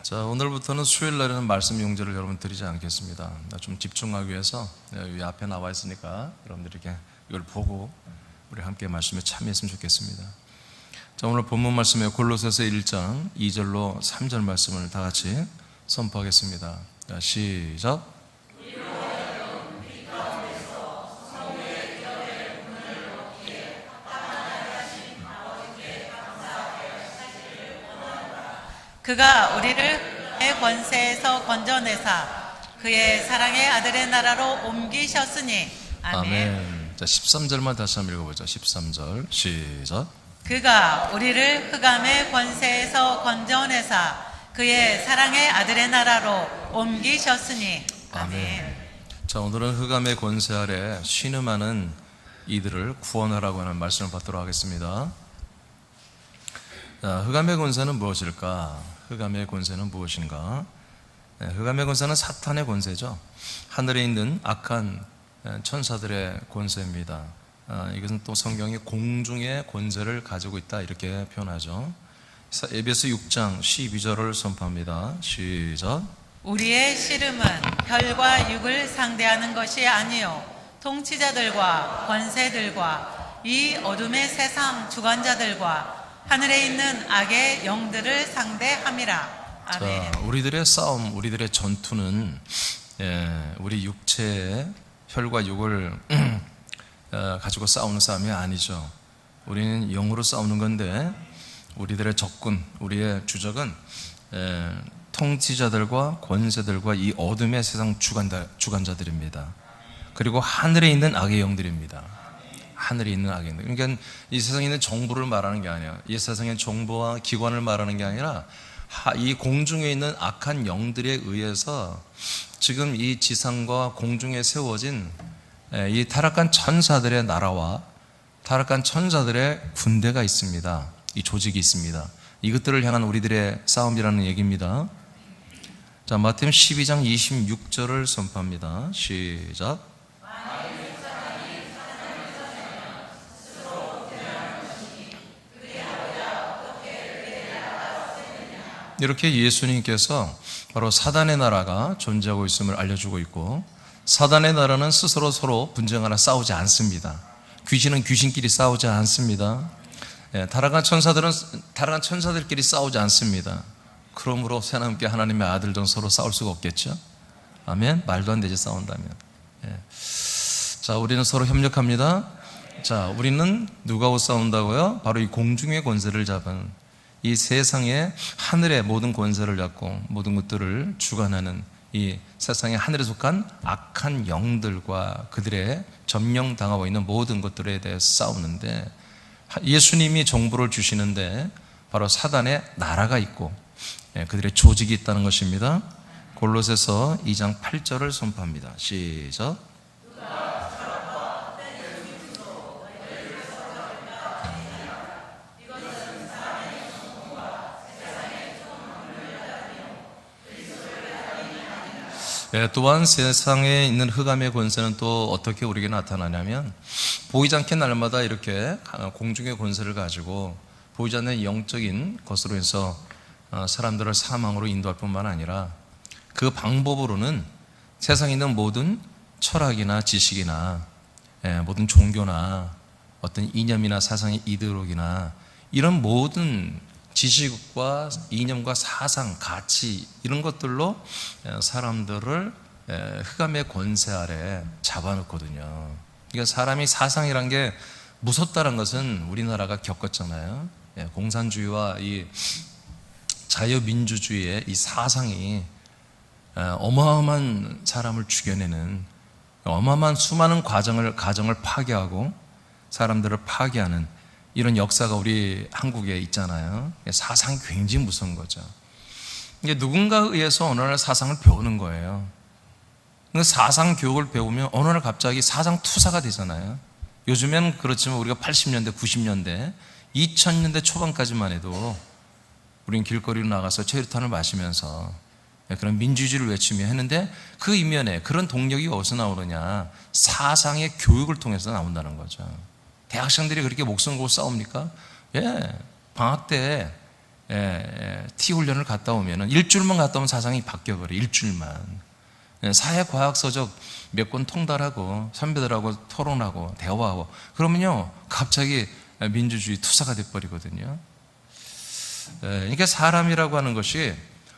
자, 오늘부터는 수요일 날에는 말씀 용제를 여러분 드리지 않겠습니다. 좀 집중하기 위해서 이 앞에 나와 있으니까 여러분들이 이렇게 이걸 보고 우리 함께 말씀에 참여했으면 좋겠습니다. 자, 오늘 본문 말씀에 골로새서 1장 2절로 3절 말씀을 다 같이 선포하겠습니다. 자, 시작. 그가 우리를 의 권세에서 건져내사 그의 사랑의 아들의 나라로 옮기셨으니 아멘. 자, 13절만 다시 한번 읽어보죠. 13절 시작. 그가 우리를 흑암의 권세에서 건져내사 그의 사랑의 아들의 나라로 옮기셨으니 아멘. 자, 오늘은 흑암의 권세 아래 신음하는 이들을 구원하라고 하는 말씀을 받도록 하겠습니다. 자, 흑암의 권세는 무엇일까? 흑암의 권세는 무엇인가? 흑암의 권세는 사탄의 권세죠. 하늘에 있는 악한 천사들의 권세입니다. 이것은 또 성경이 공중의 권세를 가지고 있다 이렇게 표현하죠. 에베소 6장 12절을 선포합니다. 시작. 우리의 씨름은 혈과 육을 상대하는 것이 아니요 통치자들과 권세들과 이 어둠의 세상 주관자들과 하늘에 있는 악의 영들을 상대함이라. 아멘. 자, 우리들의 싸움, 우리들의 전투는 우리 육체의 혈과 육을 가지고 싸우는 싸움이 아니죠. 우리는 영으로 싸우는 건데 우리들의 적군, 우리의 주적은 통치자들과 권세들과 이 어둠의 세상 주관자들입니다. 그리고 하늘에 있는 악의 영들입니다. 하늘에 있는 악의 영들. 그러니까 이 세상에 있는 정부를 말하는 게 아니야. 이 세상의 정부와 기관을 말하는 게 아니라 이 공중에 있는 악한 영들에 의해서 지금 이 지상과 공중에 세워진 이 타락한 천사들의 나라와 타락한 천사들의 군대가 있습니다. 이 조직이 있습니다. 이것들을 향한 우리들의 싸움이라는 얘기입니다. 자, 마태복음 12장 26절을 선포합니다. 시작. 이렇게 예수님께서 바로 사단의 나라가 존재하고 있음을 알려주고 있고, 사단의 나라는 스스로 서로 분쟁하나 싸우지 않습니다. 귀신은 귀신끼리 싸우지 않습니다. 타락한 천사들은 타락한 천사들끼리 싸우지 않습니다. 그러므로 새하나님께 하나님의 아들들은 서로 싸울 수가 없겠죠. 아멘. 말도 안 되지, 싸운다면. 자, 우리는 서로 협력합니다. 자, 우리는 누구하고 싸운다고요? 바로 이 공중의 권세를 잡은, 이 세상의 하늘의 모든 권세를 잡고 모든 것들을 주관하는 이 세상의 하늘에 속한 악한 영들과 그들의 점령당하고 있는 모든 것들에 대해 싸우는데, 예수님이 정보를 주시는데 바로 사단의 나라가 있고 그들의 조직이 있다는 것입니다. 골로새서 2장 8절을 선포합니다. 시작. 또한 세상에 있는 흑암의 권세는 또 어떻게 우리에게 나타나냐면, 보이지 않게 날마다 이렇게 공중의 권세를 가지고 보이지 않는 영적인 것으로 해서 사람들을 사망으로 인도할 뿐만 아니라, 그 방법으로는 세상에 있는 모든 철학이나 지식이나 모든 종교나 어떤 이념이나 사상의 이데올로기나 이런 모든 지식과 이념과 사상, 가치 이런 것들로 사람들을 흑암의 권세 아래 잡아놓거든요. 그러니까 사람이 사상이란 게 무섭다는 것은 우리나라가 겪었잖아요. 공산주의와 이 자유민주주의의 이 사상이 어마어마한 사람을 죽여내는, 어마어마한 수많은 가정을 파괴하고 사람들을 파괴하는 이런 역사가 우리 한국에 있잖아요. 사상이 굉장히 무서운 거죠. 이게 누군가에 의해서 어느 날 사상을 배우는 거예요. 사상 교육을 배우면 어느 날 갑자기 사상 투사가 되잖아요. 요즘엔 그렇지만 우리가 80년대, 90년대, 2000년대 초반까지만 해도 우린 길거리로 나가서 체류탄을 마시면서 그런 민주주의를 외치며 했는데, 그 이면에 그런 동력이 어디서 나오느냐? 사상의 교육을 통해서 나온다는 거죠. 대학생들이 그렇게 목숨 걸고 싸웁니까? 방학 때 티 훈련을 갔다 오면은 일주일만 갔다 오면 사상이 바뀌어버려. 일주일만. 사회과학서적 몇 권 통달하고 선배들하고 토론하고 대화하고 그러면요 갑자기 민주주의 투사가 돼버리거든요. 그러니까 사람이라고 하는 것이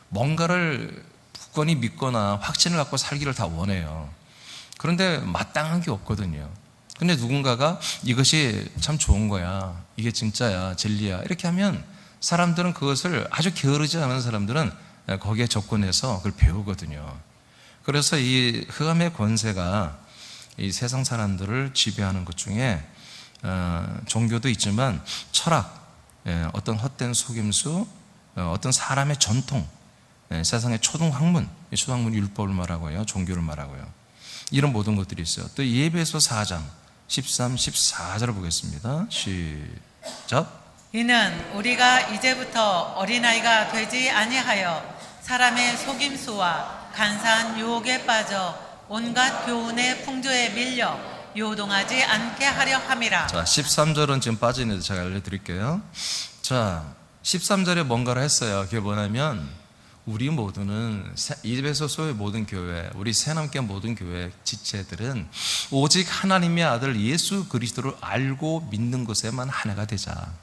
뭔가를 굳건히 믿거나 확신을 갖고 살기를 다 원해요. 그런데 마땅한 게 없거든요. 근데 누군가가 이것이 참 좋은 거야, 이게 진짜야, 진리야 이렇게 하면 사람들은 그것을, 아주 게으르지 않은 사람들은 거기에 접근해서 그걸 배우거든요. 그래서 이 흑암의 권세가 이 세상 사람들을 지배하는 것 중에 종교도 있지만 철학, 어떤 헛된 속임수, 어떤 사람의 전통, 세상의 초등학문, 초등학문 율법을 말하고요, 종교를 말하고요. 이런 모든 것들이 있어요. 또 예배서 4장 13, 14절을 보겠습니다. 시작. 이는 우리가 이제부터 어린아이가 되지 아니하여 사람의 속임수와 간사한 유혹에 빠져 온갖 교훈의 풍조에 밀려 요동하지 않게 하려 함이라. 자, 13절은 지금 빠지는데 제가 알려드릴게요. 자, 13절에 뭔가를 했어요. 그게 뭐냐면 우리 모두는 이베소서의 모든 교회, 우리 새남교 모든 교회 지체들은 오직 하나님의 아들 예수 그리스도를 알고 믿는 것에만 하나가 되자.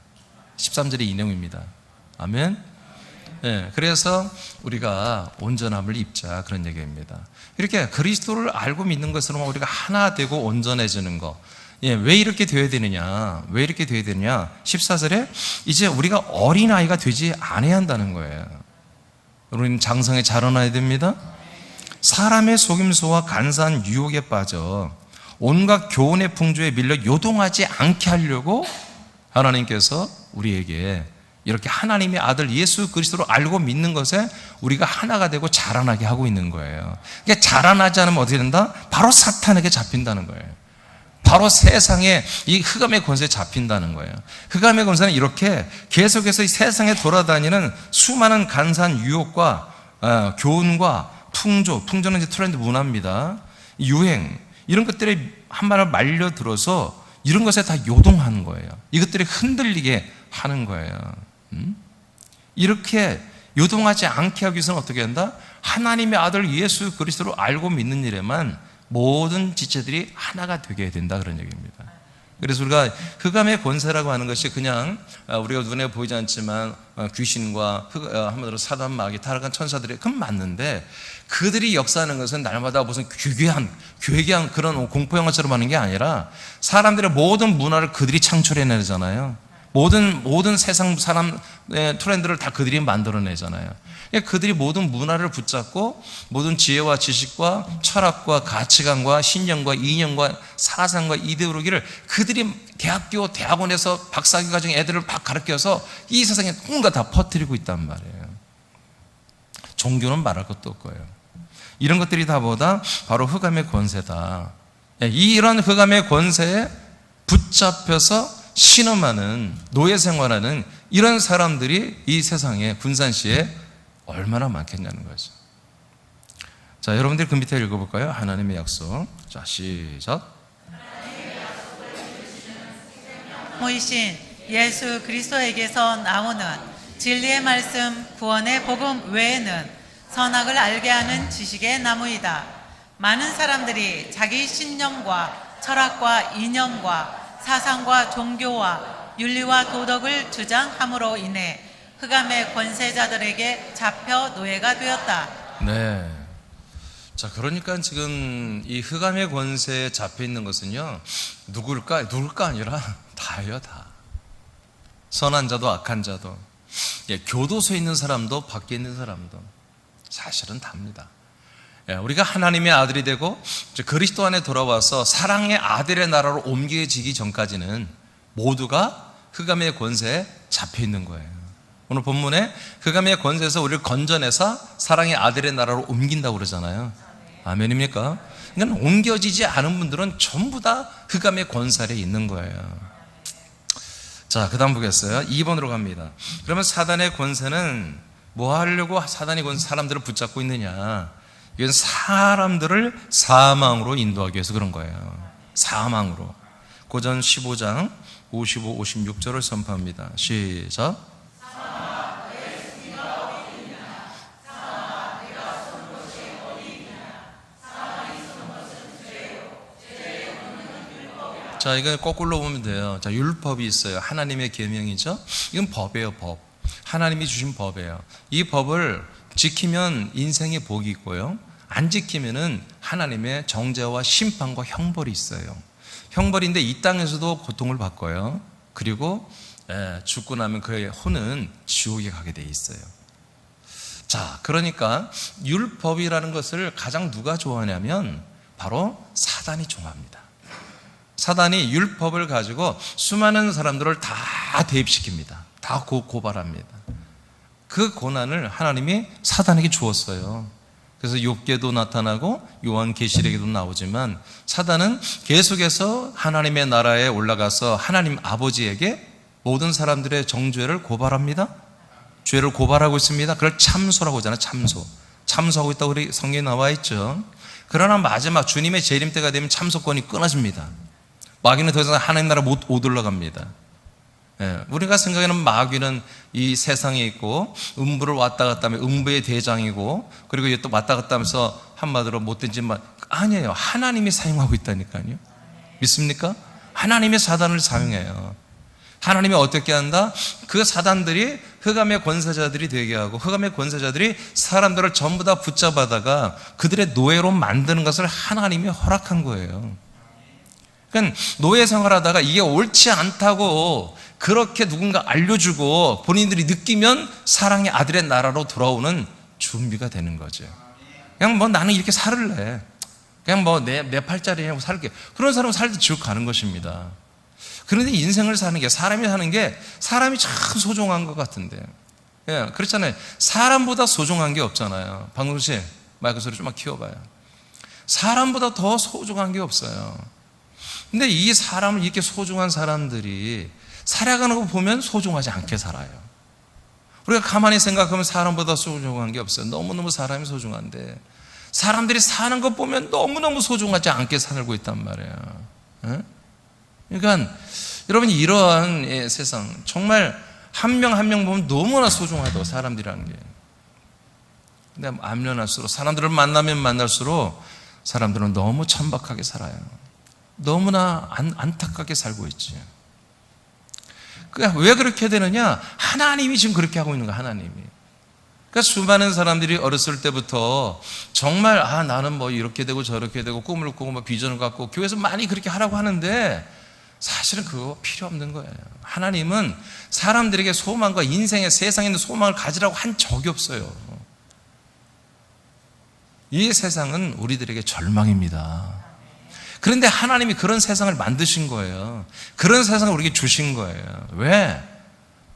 13절의 이 내용입니다. 아멘. 그래서 우리가 온전함을 입자, 그런 얘기입니다. 이렇게 그리스도를 알고 믿는 것으로만 우리가 하나 되고 온전해지는 거. 왜 이렇게 되어야 되느냐? 왜 이렇게 되어야 되느냐? 14절에 이제 우리가 어린아이가 되지 않아야 한다는 거예요. 우리는 장성에 자라나야 됩니다. 사람의 속임수와 간사한 유혹에 빠져 온갖 교훈의 풍조에 밀려 요동하지 않게 하려고 하나님께서 우리에게 이렇게 하나님의 아들 예수 그리스도를 알고 믿는 것에 우리가 하나가 되고 자라나게 하고 있는 거예요. 그러니까 자라나지 않으면 어떻게 된다? 바로 사탄에게 잡힌다는 거예요. 바로 세상에 이 흑암의 권세에 잡힌다는 거예요. 흑암의 권세는 이렇게 계속해서 이 세상에 돌아다니는 수많은 간사한 유혹과 교훈과 풍조는 이제 트렌드 문화입니다. 유행, 이런 것들이 한 발을 말려들어서 이런 것에 다 요동하는 거예요. 이것들이 흔들리게 하는 거예요. 이렇게 요동하지 않게 하기 위해서는 어떻게 한다? 하나님의 아들 예수 그리스도를 알고 믿는 일에만 모든 지체들이 하나가 되게 해야 된다, 그런 얘기입니다. 그래서 우리가 흑암의 권세라고 하는 것이 그냥 우리가 눈에 보이지 않지만 귀신과 한마디로 사단 마귀 타락한 천사들이 그건 맞는데, 그들이 역사하는 것은 날마다 무슨 괴괴한 그런 공포 영화처럼 하는 게 아니라 사람들의 모든 문화를 그들이 창출해내잖아요. 모든 세상 사람의 트렌드를 다 그들이 만들어내잖아요. 그들이 모든 문화를 붙잡고 모든 지혜와 지식과 철학과 가치관과 신념과 이념과 사상과 이데올로기를 그들이 대학교, 대학원에서 박사학위 과정 애들을 막 가르쳐서 이 세상에 온갖 다 퍼뜨리고 있단 말이에요. 종교는 말할 것도 없고요. 이런 것들이 다 뭐다? 바로 흑암의 권세다. 이런 흑암의 권세에 붙잡혀서 신음하는, 노예 생활하는 이런 사람들이 이 세상에 군산시에 얼마나 많겠냐는 거죠. 자, 여러분들 그 밑에 읽어볼까요? 하나님의 약속. 자, 시작. 모이신 예수 그리스도에게서 나오는 진리의 말씀, 구원의 복음 외에는 선악을 알게 하는 지식의 나무이다. 많은 사람들이 자기 신념과 철학과 이념과 사상과 종교와 윤리와 도덕을 주장함으로 인해 흑암의 권세자들에게 잡혀 노예가 되었다. 네. 자, 그러니까 지금 이 흑암의 권세에 잡혀 있는 것은요, 누굴까 아니라 다예요, 다. 선한 자도 악한 자도, 교도소에 있는 사람도 밖에 있는 사람도 사실은 답니다. 우리가 하나님의 아들이 되고 그리스도 안에 돌아와서 사랑의 아들의 나라로 옮겨지기 전까지는 모두가 흑암의 권세에 잡혀 있는 거예요. 오늘 본문에 흑암의 권세에서 우리를 건져내서 사랑의 아들의 나라로 옮긴다고 그러잖아요. 아멘입니까? 그러니까 옮겨지지 않은 분들은 전부 다 흑암의 권세 아래에 있는 거예요. 자, 그 다음 보겠어요. 2번으로 갑니다. 그러면 사단의 권세는 뭐 하려고 사단이 사람들을 붙잡고 있느냐? 이건 사람들을 사망으로 인도하기 위해서 그런 거예요. 사망으로. 고전 15장 55, 56절을 선포합니다. 시작. 자, 이건 거꾸로 보면 돼요. 자, 율법이 있어요. 하나님의 계명이죠. 이건 법이에요, 법. 하나님이 주신 법이에요. 이 법을 지키면 인생의 복이 있고요. 안 지키면은 하나님의 정죄와 심판과 형벌이 있어요. 형벌인데 이 땅에서도 고통을 받고요. 그리고 죽고 나면 그의 혼은 지옥에 가게 돼 있어요. 자, 그러니까 율법이라는 것을 가장 누가 좋아하냐면 바로 사단이 좋아합니다. 사단이 율법을 가지고 수많은 사람들을 다 대입시킵니다. 다 고발합니다. 그 고난을 하나님이 사단에게 주었어요. 그래서 욥기에도 나타나고 요한계시록에도 나오지만 사단은 계속해서 하나님의 나라에 올라가서 하나님 아버지에게 모든 사람들의 정죄를 고발합니다. 죄를 고발하고 있습니다. 그걸 참소라고 하잖아요. 참소하고 있다고 우리 성경에 나와 있죠. 그러나 마지막 주님의 재림 때가 되면 참소권이 끊어집니다. 마귀는 더 이상 하나님 나라 못 올라갑니다. 우리가 생각하는 마귀는 이 세상에 있고 음부를 왔다 갔다 하면 음부의 대장이고, 그리고 또 왔다 갔다 하면서 한마디로 못된 짓만, 아니에요. 하나님이 사용하고 있다니까요. 믿습니까? 하나님이 사단을 사용해요. 하나님이 어떻게 한다? 그 사단들이 흑암의 권세자들이 되게 하고, 흑암의 권세자들이 사람들을 전부 다 붙잡아다가 그들의 노예로 만드는 것을 하나님이 허락한 거예요. 그러니까 노예 생활하다가 이게 옳지 않다고 그렇게 누군가 알려주고 본인들이 느끼면 사랑의 아들의 나라로 돌아오는 준비가 되는 거죠. 그냥 뭐 나는 이렇게 살을래, 그냥 뭐 내 팔자리 하고 살게, 그런 사람은 살도 지옥 가는 것입니다. 그런데 인생을 사는 게, 사람이 사는 게 사람이 참 소중한 것 같은데, 그렇잖아요. 사람보다 소중한 게 없잖아요. 방송실 마이크 소리 좀만 키워봐요. 사람보다 더 소중한 게 없어요. 근데 이 사람을, 이렇게 소중한 사람들이 살아가는 거 보면 소중하지 않게 살아요. 우리가 가만히 생각하면 사람보다 소중한 게 없어요. 너무너무 사람이 소중한데 사람들이 사는 것 보면 너무너무 소중하지 않게 살고 있단 말이에요. 그러니까 여러분, 이러한 세상, 정말 한 명 한 명 보면 너무나 소중하다고, 사람들이라는 게. 근데 암련할수록, 사람들을 만나면 만날수록 사람들은 너무 천박하게 살아요. 너무나 안타깝게 살고 있지. 왜 그렇게 되느냐? 하나님이 지금 그렇게 하고 있는 거야, 하나님이. 그러니까 수많은 사람들이 어렸을 때부터 정말 나는 뭐 이렇게 되고 저렇게 되고 꿈을 꾸고 뭐 비전을 갖고 교회에서 많이 그렇게 하라고 하는데 사실은 그거 필요 없는 거예요. 하나님은 사람들에게 소망과 인생의, 세상에 있는 소망을 가지라고 한 적이 없어요. 이 세상은 우리들에게 절망입니다. 그런데 하나님이 그런 세상을 만드신 거예요. 그런 세상을 우리에게 주신 거예요. 왜?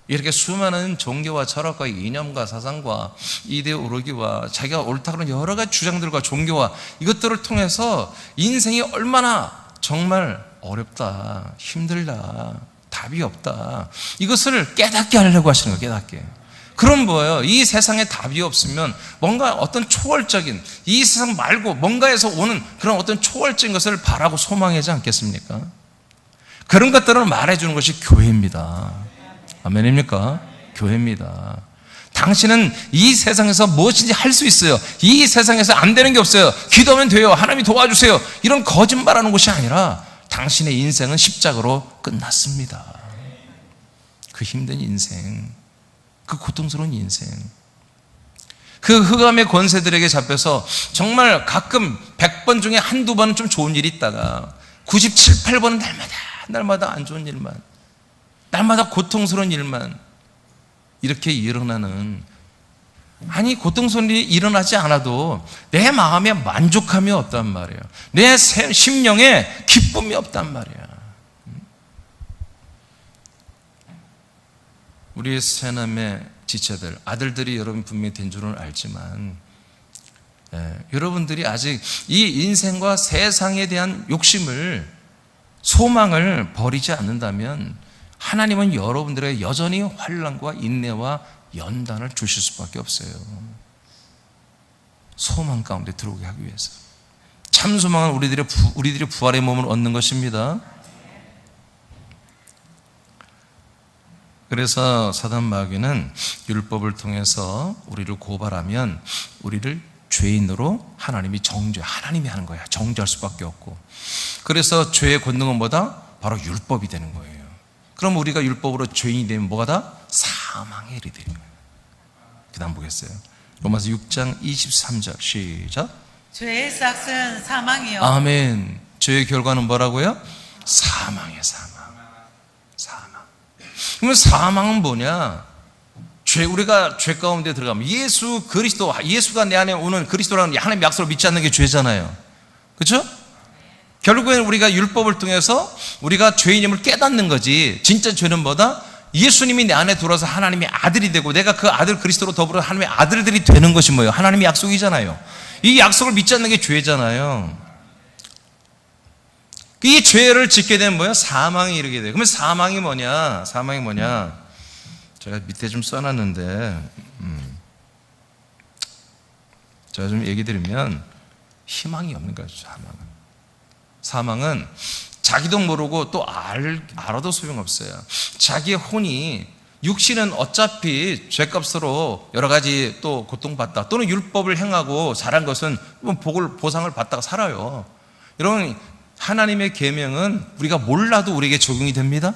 이렇게 수많은 종교와 철학과 이념과 사상과 이데올로기와 자기가 옳다 그런 여러 가지 주장들과 종교와 이것들을 통해서 인생이 얼마나 정말 어렵다, 힘들다, 답이 없다, 이것을 깨닫게 하려고 하시는 거예요. 깨닫게. 그럼 뭐예요? 이 세상에 답이 없으면 뭔가 어떤 초월적인, 이 세상 말고 뭔가에서 오는 그런 어떤 초월적인 것을 바라고 소망하지 않겠습니까? 그런 것들을 말해주는 것이 교회입니다. 아멘입니까? 교회입니다. 당신은 이 세상에서 무엇인지 할 수 있어요. 이 세상에서 안 되는 게 없어요. 기도하면 돼요. 하나님이 도와주세요. 이런 거짓말하는 것이 아니라 당신의 인생은 십자가로 끝났습니다. 그 힘든 인생, 그 고통스러운 인생, 그 흑암의 권세들에게 잡혀서 정말 가끔 100번 중에 한두 번은 좀 좋은 일이 있다가 97, 8번은 날마다 안 좋은 일만, 날마다 고통스러운 일만 이렇게 일어나는, 아니 고통스러운 일이 일어나지 않아도 내 마음에 만족함이 없단 말이에요. 내 심령에 기쁨이 없단 말이에요. 우리 새남의 지체들, 아들들이 여러분 분명히 된 줄은 알지만 여러분들이 아직 이 인생과 세상에 대한 욕심을, 소망을 버리지 않는다면 하나님은 여러분들에게 여전히 환난과 인내와 연단을 주실 수밖에 없어요. 소망 가운데 들어오게 하기 위해서. 참 소망은 우리들이 부활의 몸을 얻는 것입니다. 그래서 사단 마귀는 율법을 통해서 우리를 고발하면 우리를 죄인으로 하나님이 하는 거야. 정죄할 수밖에 없고. 그래서 죄의 권능은 뭐다? 바로 율법이 되는 거예요. 그럼 우리가 율법으로 죄인이 되면 뭐가 다? 사망에 이르게 되는 거예요. 그 다음 보겠어요. 로마서 6장 23절 시작. 죄의 싹은 사망이요. 아멘. 죄의 결과는 뭐라고요? 사망이에요. 사망. 그러면 사망은 뭐냐? 우리가 죄 가운데 들어가면 예수 그리스도, 예수가 내 안에 오는 그리스도라는 하나님의 약속을 믿지 않는 게 죄잖아요. 그렇죠? 결국에는 우리가 율법을 통해서 우리가 죄인임을 깨닫는 거지. 진짜 죄는 뭐다? 예수님이 내 안에 들어와서 하나님의 아들이 되고 내가 그 아들 그리스도로 더불어 하나님의 아들들이 되는 것이 뭐예요? 하나님의 약속이잖아요. 이 약속을 믿지 않는 게 죄잖아요. 이 죄를 짓게 되면 뭐야? 사망에 이르게 돼요. 그러면 사망이 뭐냐? 사망이 뭐냐? 제가 밑에 좀 써놨는데, 제가 좀 얘기 드리면 희망이 없는 거죠. 사망은 자기도 모르고 또 알아도 소용없어요. 자기의 혼이, 육신은 어차피 죄값으로 여러 가지 또 고통받다, 또는 율법을 행하고 잘한 것은 보상을 받다가 살아요. 여러분, 하나님의 계명은 우리가 몰라도 우리에게 적용이 됩니다.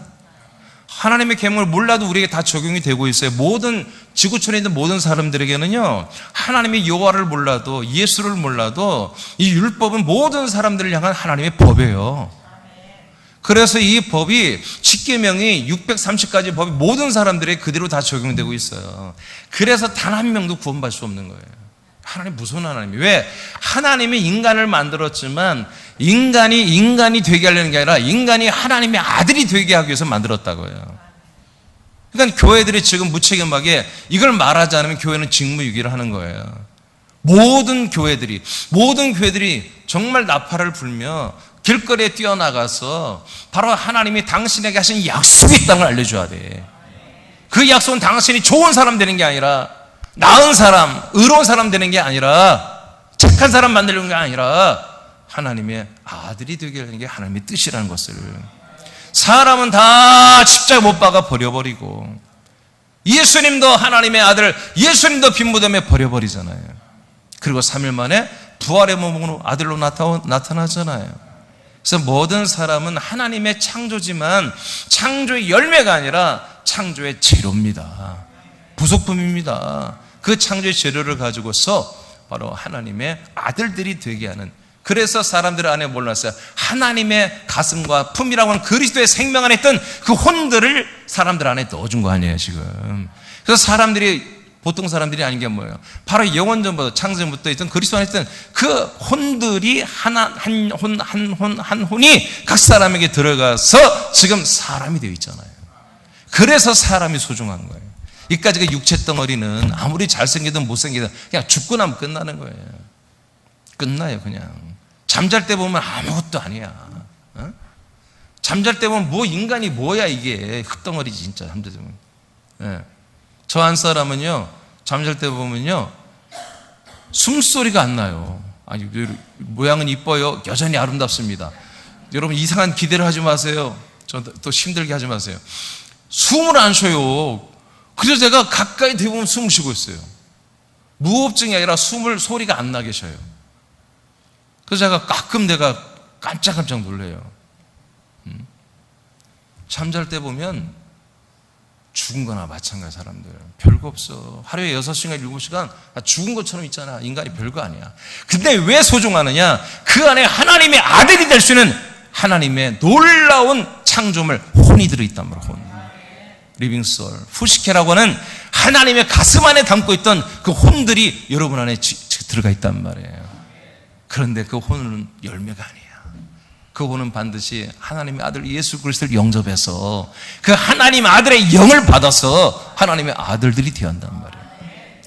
하나님의 계명을 몰라도 우리에게 다 적용이 되고 있어요. 모든 지구촌에 있는 모든 사람들에게는요, 하나님의 여호와를 몰라도, 예수를 몰라도 이 율법은 모든 사람들을 향한 하나님의 법이에요. 그래서 이 법이, 십계명이 630가지 법이 모든 사람들에게 그대로 다 적용되고 있어요. 그래서 단 한 명도 구원받을 수 없는 거예요. 하나님 무서운 하나님이. 왜? 하나님이 인간을 만들었지만 인간이 되게 하려는 게 아니라 인간이 하나님의 아들이 되게 하기 위해서 만들었다고요. 그러니까 교회들이 지금 무책임하게 이걸 말하지 않으면 교회는 직무유기를 하는 거예요. 모든 교회들이 정말 나팔을 불며 길거리에 뛰어나가서 바로 하나님이 당신에게 하신 약속이 있다는 걸 알려줘야 돼. 그 약속은 당신이 좋은 사람 되는 게 아니라, 나은 사람, 의로운 사람 되는 게 아니라, 착한 사람 만들는 게 아니라 하나님의 아들이 되게 하는 게 하나님의 뜻이라는 것을. 사람은 다 십자가 못 박아 버려버리고, 예수님도 하나님의 아들, 예수님도 빈무덤에 버려버리잖아요. 그리고 3일 만에 부활의 몸으로 아들로 나타나잖아요. 그래서 모든 사람은 하나님의 창조지만 창조의 열매가 아니라 창조의 재료입니다. 부속품입니다. 그 창조의 재료를 가지고서 바로 하나님의 아들들이 되게 하는, 그래서 사람들 안에 몰랐어요. 하나님의 가슴과 품이라고 하는 그리스도의 생명 안에 있던 그 혼들을 사람들 안에 넣어준 거 아니에요 지금. 그래서 보통 사람들이 아닌 게 뭐예요? 바로 영원전부터, 창세전부터 있던 그리스도 안에 있던 그 혼들이 한 혼이 각 사람에게 들어가서 지금 사람이 되어 있잖아요. 그래서 사람이 소중한 거예요. 이까지가 육체 덩어리는 아무리 잘생기든 못생기든 그냥 죽고 나면 끝나는 거예요. 끝나요. 그냥 잠잘 때 보면 아무것도 아니야. 어? 잠잘 때 보면 인간이 뭐야 이게, 흙덩어리지 진짜. 잠잘 때 보면. 예. 저 한 사람은요, 잠잘 때 보면요 숨소리가 안 나요. 아니, 모양은 이뻐요. 여전히 아름답습니다. 여러분 이상한 기대를 하지 마세요. 저 또 힘들게 하지 마세요. 숨을 안 쉬어요. 그래서 제가 가까이 대보면 숨을 쉬고 있어요. 무호흡증이 아니라 소리가 안 나게 쉬어요. 그래서 제가 가끔 내가 깜짝깜짝 놀래요. 잠잘 때 보면 죽은 거나 마찬가지. 사람들 별거 없어. 하루에 6시간 7시간 죽은 것처럼 있잖아. 인간이 별거 아니야. 근데 왜 소중하느냐? 그 안에 하나님의 아들이 될 수 있는 하나님의 놀라운 창조물, 혼이 들어있단 말이야. 혼, 리빙솔, 푸시케라고 하는 하나님의 가슴 안에 담고 있던 그 혼들이 여러분 안에 들어가 있단 말이에요. 그런데 그 혼은 열매가 아니야. 그 혼은 반드시 하나님의 아들 예수 그리스도를 영접해서 그 하나님 아들의 영을 받아서 하나님의 아들들이 되어야 한단 말이에요.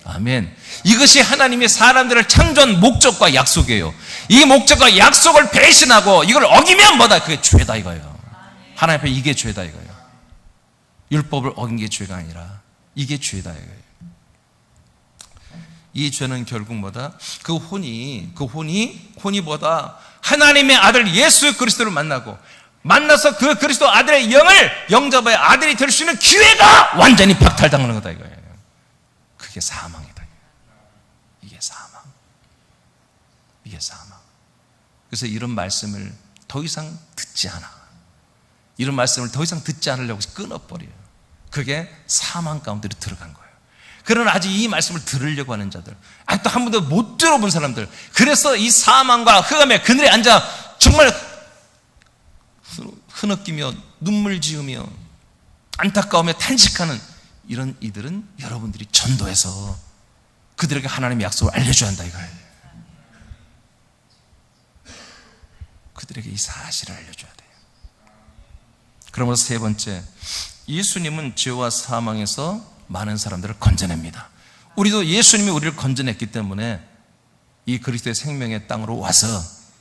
아멘. 이것이 하나님이 사람들을 창조한 목적과 약속이에요. 이 목적과 약속을 배신하고 이걸 어기면 뭐다? 그게 죄다 이거예요. 하나님 앞에 이게 죄다 이거예요. 율법을 어긴 게 죄가 아니라 이게 죄다 이거예요. 이 죄는 결국 뭐다? 그 혼이 뭐다? 하나님의 아들 예수 그리스도를 만나서 그 그리스도 아들의 영을 영접해 아들이 될 수 있는 기회가 완전히 박탈당하는 거다 이거예요. 그게 사망이다. 이게 사망. 그래서 이런 말씀을 더 이상 듣지 않아. 이런 말씀을 더 이상 듣지 않으려고 끊어버려요. 그게 사망 가운데로 들어간 거예요. 그러나 아직 이 말씀을 들으려고 하는 자들, 아직도 한 번도 못 들어본 사람들, 그래서 이 사망과 흑암의 그늘에 앉아 정말 흐느끼며 눈물 지으며 안타까우며 탄식하는 이런 이들은 여러분들이 전도해서 그들에게 하나님의 약속을 알려줘야 한다 이거예요. 그들에게 이 사실을 알려줘야 돼요. 그러면서 세 번째, 예수님은 죄와 사망에서 많은 사람들을 건져냅니다. 우리도 예수님이 우리를 건져냈기 때문에 이 그리스도의 생명의 땅으로 와서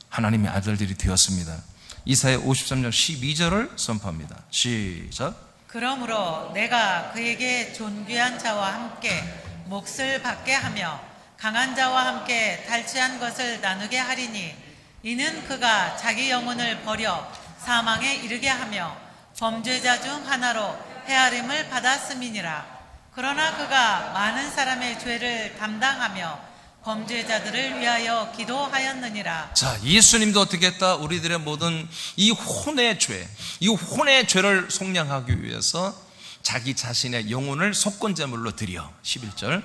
하나님의 아들들이 되었습니다. 이사야 53장 12절을 선포합니다. 시작. 그러므로 내가 그에게 존귀한 자와 함께 몫을 받게 하며 강한 자와 함께 탈취한 것을 나누게 하리니 이는 그가 자기 영혼을 버려 사망에 이르게 하며 범죄자 중 하나로 헤아림을 받았음이니라. 그러나 그가 많은 사람의 죄를 담당하며 범죄자들을 위하여 기도하였느니라. 자, 예수님도 어떻게 했다? 우리들의 모든 이 혼의 죄, 이 혼의 죄를 속량하기 위해서 자기 자신의 영혼을 속건제물로 드려 11절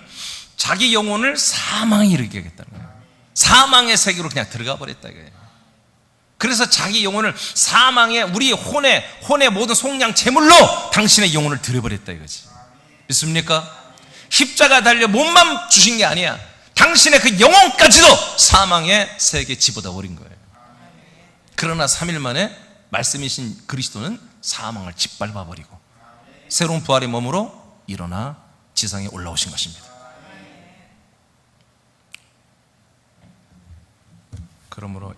자기 영혼을 사망에 이르게 하겠다는 거예요. 사망의 세계로 그냥 들어가 버렸다 이거예요. 그래서 자기 영혼을 사망에 우리 혼의 모든 속량 제물로 당신의 영혼을 드려버렸다 이거지. 믿습니까? 십자가 달려 몸만 주신 게 아니야. 당신의 그 영혼까지도 사망의 세계에 집어다 버린 거예요. 그러나 3일 만에 말씀이신 그리스도는 사망을 짓밟아 버리고 새로운 부활의 몸으로 일어나 지상에 올라오신 것입니다. 그러므로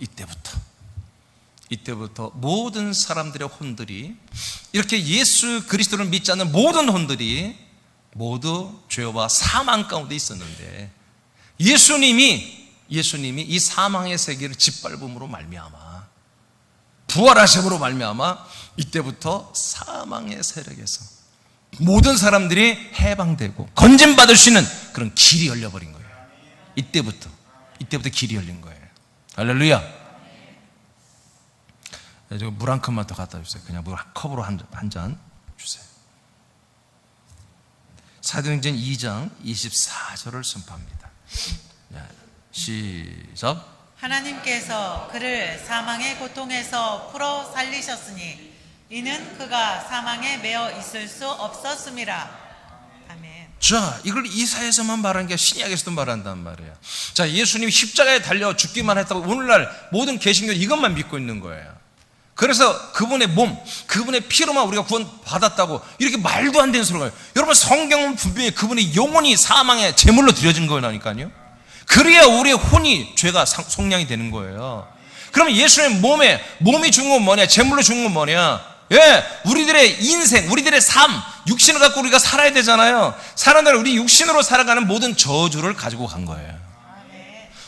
이때부터 모든 사람들의 혼들이 이렇게 예수 그리스도를 믿지 않는 모든 혼들이 모두 죄와 사망 가운데 있었는데 예수님이 이 사망의 세계를 짓밟음으로 말미암아 부활하심으로 말미암아 이때부터 사망의 세력에서 모든 사람들이 해방되고 건진받을 수 있는 그런 길이 열려버린 거예요. 이때부터 길이 열린 거예요. 할렐루야. 물 한 컵만 더 갖다 주세요. 그냥 물 한 컵으로 한 잔 주세요. 사도행전 2장 24절을 선포합니다. 시작. 하나님께서 그를 사망의 고통에서 풀어 살리셨으니 이는 그가 사망에 매어 있을 수 없었음이라. 아멘. 자, 이걸 이사야에서만 말한 게 신약에서도 말한단 말이에요. 자, 예수님이 십자가에 달려 죽기만 했다고 오늘날 모든 개신교 이것만 믿고 있는 거예요. 그래서 그분의 몸, 그분의 피로만 우리가 구원받았다고 이렇게 말도 안 되는 소리가 여러분 성경은 분명히 그분의 영혼이 사망의 제물로 드려진 거라니까요. 그래야 우리의 혼이 죄가 속량이 되는 거예요. 그러면 예수님의 몸이 죽은 건 뭐냐? 제물로 죽은 건 뭐냐? 우리들의 인생, 우리들의 삶, 육신을 갖고 우리가 살아야 되잖아요. 사람들은 우리 육신으로 살아가는 모든 저주를 가지고 간 거예요.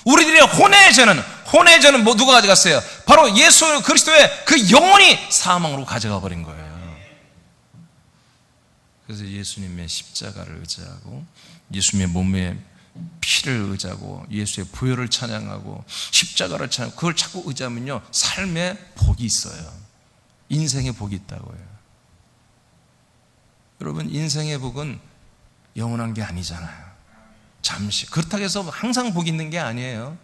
우리들의 혼의 죄는 누가 가져갔어요? 바로 예수 그리스도의 그 영혼이 사망으로 가져가 버린 거예요. 그래서 예수님의 십자가를 의지하고 예수님의 몸에 피를 의지하고 예수의 부활을 찬양하고 십자가를 찬양하고 그걸 자꾸 의지하면요 삶에 복이 있어요. 인생에 복이 있다고요. 여러분 인생의 복은 영원한 게 아니잖아요. 잠시 그렇다고 해서 항상 복이 있는 게 아니에요.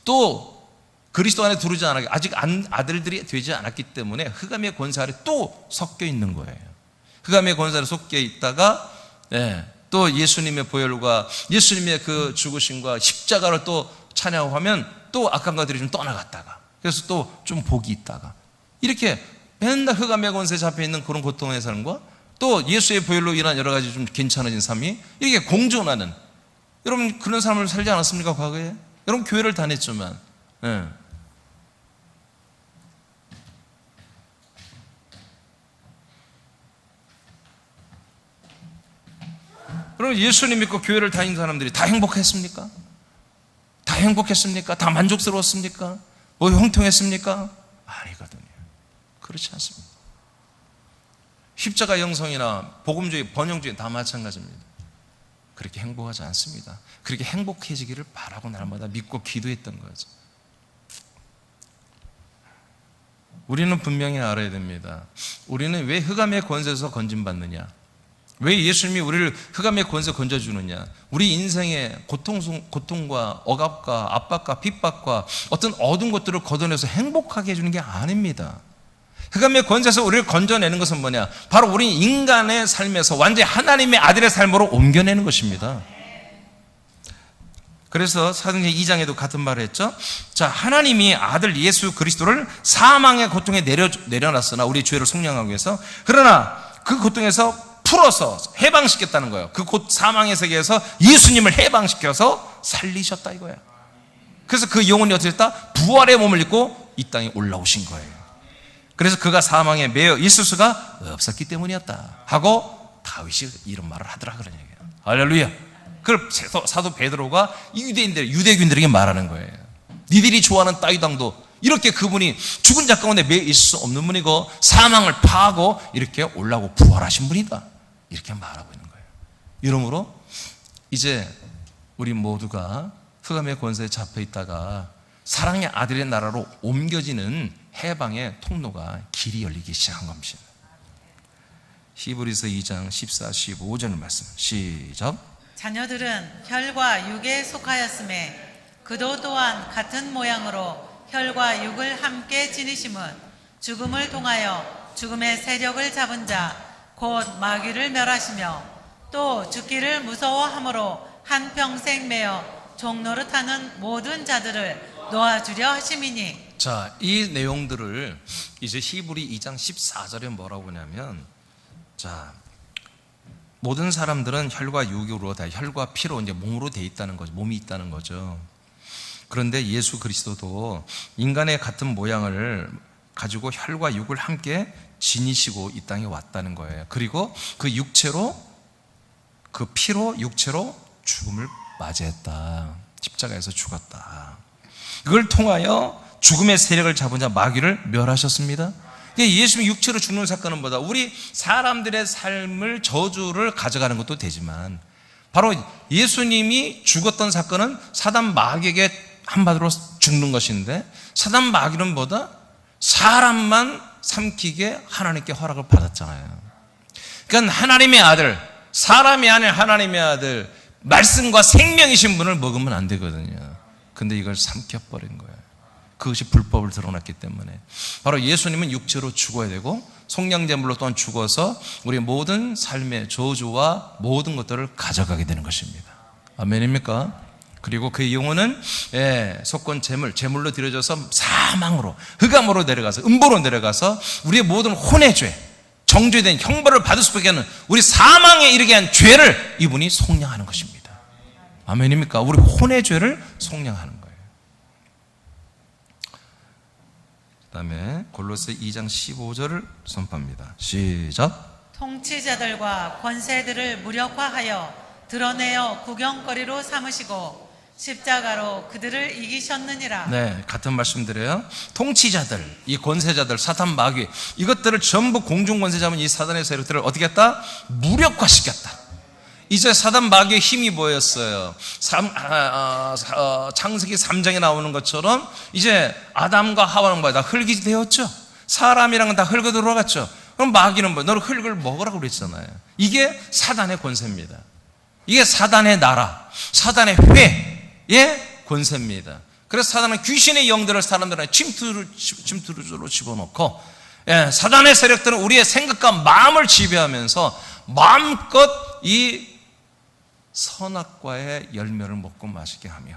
또 그리스도 안에 들어오지 않았기 아직 아들들이 되지 않았기 때문에 흑암의 권세 아래 또 섞여 있는 거예요. 흑암의 권세 아래 섞여 있다가 또 예수님의 보혈과 예수님의 그 죽으심과 십자가를 또 찬양하면 또 악한 것들이 좀 떠나갔다가 그래서 또 좀 복이 있다가 이렇게 맨날 흑암의 권세에 잡혀 있는 그런 고통의 삶과 또 예수의 보혈로 인한 여러 가지 좀 괜찮아진 삶이 이렇게 공존하는 여러분 그런 삶을 살지 않았습니까 과거에? 여러분 교회를 다녔지만 그럼 예수님 믿고 교회를 다닌 사람들이 다 행복했습니까? 다 행복했습니까? 다 만족스러웠습니까? 뭐 형통했습니까? 아니거든요. 그렇지 않습니다. 십자가 영성이나 복음주의, 번영주의 다 마찬가지입니다. 그렇게 행복하지 않습니다. 그렇게 행복해지기를 바라고 날마다 믿고 기도했던 거죠. 우리는 분명히 알아야 됩니다. 우리는 왜 흑암의 권세에서 건진받느냐? 왜 예수님이 우리를 흑암의 권세 건져주느냐? 우리 인생의 고통과 억압과 압박과 핍박과 어떤 어두운 것들을 걷어내서 행복하게 해주는 게 아닙니다. 흑암의 권세에서 우리를 건져내는 것은 뭐냐? 바로 우리 인간의 삶에서 완전히 하나님의 아들의 삶으로 옮겨내는 것입니다. 그래서 사도행전 2장에도 같은 말을 했죠. 자, 하나님이 아들 예수 그리스도를 사망의 고통에 내려놨으나 우리 죄를 속량하기 위해서, 그러나 그 고통에서 풀어서 해방시켰다는 거예요. 그 곧 사망의 세계에서 예수님을 해방시켜서 살리셨다 이거예요. 그래서 그 영혼이 어떻게 됐다? 부활의 몸을 입고 이 땅에 올라오신 거예요. 그래서 그가 사망에 매여 있을 수가 없었기 때문이었다 하고 다윗이 이런 말을 하더라 그런 얘기예요. 할렐루야. 그걸 사도 베드로가 유대인들에게 말하는 거예요. 니들이 좋아하는 다윗 왕도 이렇게 그분이 죽은 자 가운데 매여 있을 수 없는 분이고 사망을 파하고 이렇게 올라오고 부활하신 분이다, 이렇게 말하고 있는 거예요. 이러므로 이제 우리 모두가 흑암의 권세에 잡혀 있다가 사랑의 아들의 나라로 옮겨지는 해방의 통로가 길이 열리기 시작한 겁니다. 히브리서 2장 14, 15절 말씀 시작. 자녀들은 혈과 육에 속하였음에 그도 또한 같은 모양으로 혈과 육을 함께 지니심은 죽음을 통하여 죽음의 세력을 잡은 자 곧 마귀를 멸하시며 또 죽기를 무서워함으로 한평생 매어 종노릇하는 모든 자들을 놓아주려 하심이니. 자, 이 내용들을 이제 히브리 2장 14절에 뭐라고 하냐면, 자, 모든 사람들은 혈과 육으로 다 혈과 피로 이제 몸으로 돼 있다는 거죠. 몸이 있다는 거죠. 그런데 예수 그리스도도 인간의 같은 모양을 가지고 혈과 육을 함께 지니시고 이 땅에 왔다는 거예요. 그리고 그 육체로, 그 피로 육체로 죽음을 맞이했다. 십자가에서 죽었다. 이걸 통하여 죽음의 세력을 잡은 자 마귀를 멸하셨습니다. 예수님이 육체로 죽는 사건은 뭐다? 우리 사람들의 삶을 저주를 가져가는 것도 되지만 바로 예수님이 죽었던 사건은 사단 마귀에게 한마디로 죽는 것인데, 사단 마귀는 뭐다? 사람만 삼키게 하나님께 허락을 받았잖아요. 그러니까 하나님의 아들, 사람이 아닌 하나님의 아들, 말씀과 생명이신 분을 먹으면 안 되거든요. 근데 이걸 삼켜버린 거예요. 그것이 불법을 드러났기 때문에. 바로 예수님은 육체로 죽어야 되고 속량제물로 또한 죽어서 우리 모든 삶의 저주와 모든 것들을 가져가게 되는 것입니다. 아멘입니까? 그리고 그 영혼은 속건 제물로 드려져서 사망으로, 흑암으로 내려가서, 음보로 내려가서 우리의 모든 혼의 죄, 정죄된 형벌을 받을 수밖에 없는 우리 사망에 이르게 한 죄를 이분이 속량하는 것입니다. 아멘입니까? 우리 혼의 죄를 속량하는 거예요. 그 다음에 골로새 2장 15절을 선포합니다. 시작. 통치자들과 권세들을 무력화하여 드러내어 구경거리로 삼으시고 십자가로 그들을 이기셨느니라. 네, 같은 말씀 드려요. 통치자들, 이 권세자들, 사탄 마귀, 이것들을 전부 공중권세 잡은 이 사단의 세력들을 어떻게 했다? 무력화시켰다. 이제 사단 마귀의 힘이 뭐였어요? 창세기 3장에 나오는 것처럼 이제 아담과 하와는 뭐야? 다 흙이 되었죠. 사람이랑은 다 흙으로 들어갔죠. 그럼 마귀는 뭐? 너를 흙을 먹으라고 그랬잖아요. 이게 사단의 권세입니다. 이게 사단의 나라, 사단의 회의 권세입니다. 그래서 사단은 귀신의 영들을 사람들한테 침투로 집어넣고, 사단의 세력들은 우리의 생각과 마음을 지배하면서 마음껏 이 선악과의 열매를 먹고 마시게 하며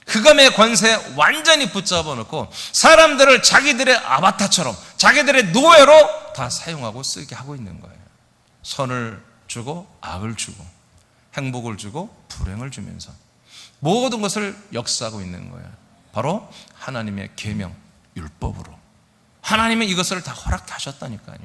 흑암의 권세에 완전히 붙잡아 놓고 사람들을 자기들의 아바타처럼 자기들의 노예로 다 사용하고 쓰게 하고 있는 거예요. 선을 주고 악을 주고 행복을 주고 불행을 주면서 모든 것을 역사하고 있는 거예요. 바로 하나님의 계명, 율법으로. 하나님은 이것을 다 허락하셨다니까요.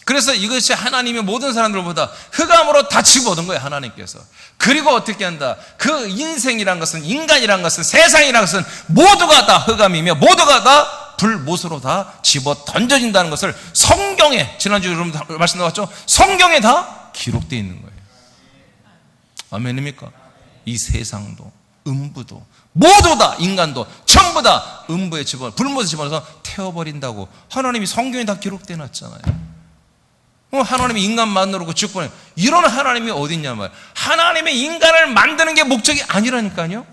그래서 이것이 하나님의 모든 사람들보다 흑암으로 다 집어든 거예요, 하나님께서. 그리고 어떻게 한다? 그 인생이란 것은, 인간이란 것은, 세상이란 것은 모두가 다 흑암이며 모두가 다 불못으로 다 집어 던져진다는 것을 성경에, 지난주에 여러분 말씀 나왔죠? 성경에 다 기록되어 있는 거예요. 아멘입니까? 이 세상도 음부도 모두 다, 인간도 전부 다 음부에 불못에 집어넣어서 태워버린다고 하나님이 성경에 다 기록돼 놨잖아요. 하나님이 인간 만들고 죽보내 이런 하나님이 어딨냐 말이에요. 하나님의 인간을 만드는 게 목적이 아니라니까요.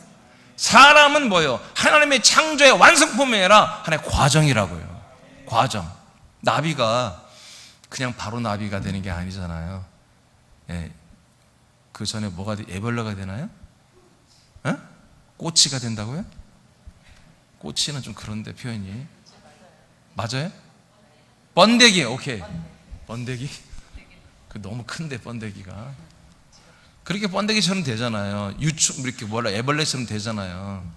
사람은 뭐예요? 하나님의 창조의 완성품이 아니라 하나의 과정이라고요. 과정. 나비가 그냥 바로 나비가 되는 게 아니잖아요. 예. 그 전에 뭐가 애벌레가 되나요? 에? 꼬치가 된다고요? 꼬치는 좀 그런데 표현이 맞아요? 번데기. 오케이. 번데기? 그 너무 큰데 번데기가 그렇게 번데기처럼 되잖아요. 이렇게 애벌레처럼 되잖아요.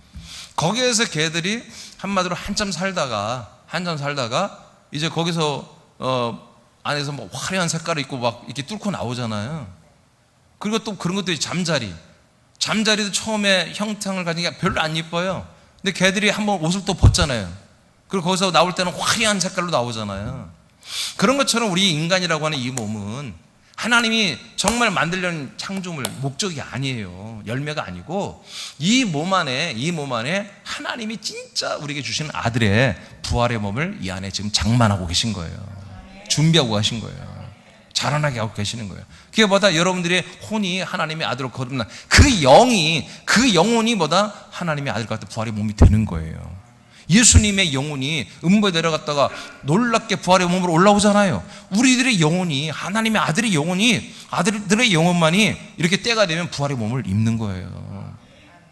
거기에서 개들이 한마디로 한참 살다가 이제 거기서 안에서 뭐 화려한 색깔이 있고 막 이렇게 뚫고 나오잖아요. 그리고 또 그런 것도 잠자리도 처음에 형상을 가진 게 별로 안 예뻐요. 근데 개들이 한번 옷을 또 벗잖아요. 그리고 거기서 나올 때는 화려한 색깔로 나오잖아요. 그런 것처럼 우리 인간이라고 하는 이 몸은 하나님이 정말 만들려는 창조물 목적이 아니에요. 열매가 아니고 이 몸 안에 하나님이 진짜 우리에게 주시는 아들의 부활의 몸을 이 안에 지금 장만하고 계신 거예요. 준비하고 가신 거예요. 자라나게 하고 계시는 거예요. 그게 뭐다? 여러분들의 혼이 하나님의 아들로 거듭난 그 영혼이 뭐다? 하나님의 아들 같은 부활의 몸이 되는 거예요. 예수님의 영혼이 음부에 내려갔다가 놀랍게 부활의 몸으로 올라오잖아요. 우리들의 영혼이 하나님의 아들의 영혼이 아들들의 영혼만이 이렇게 때가 되면 부활의 몸을 입는 거예요.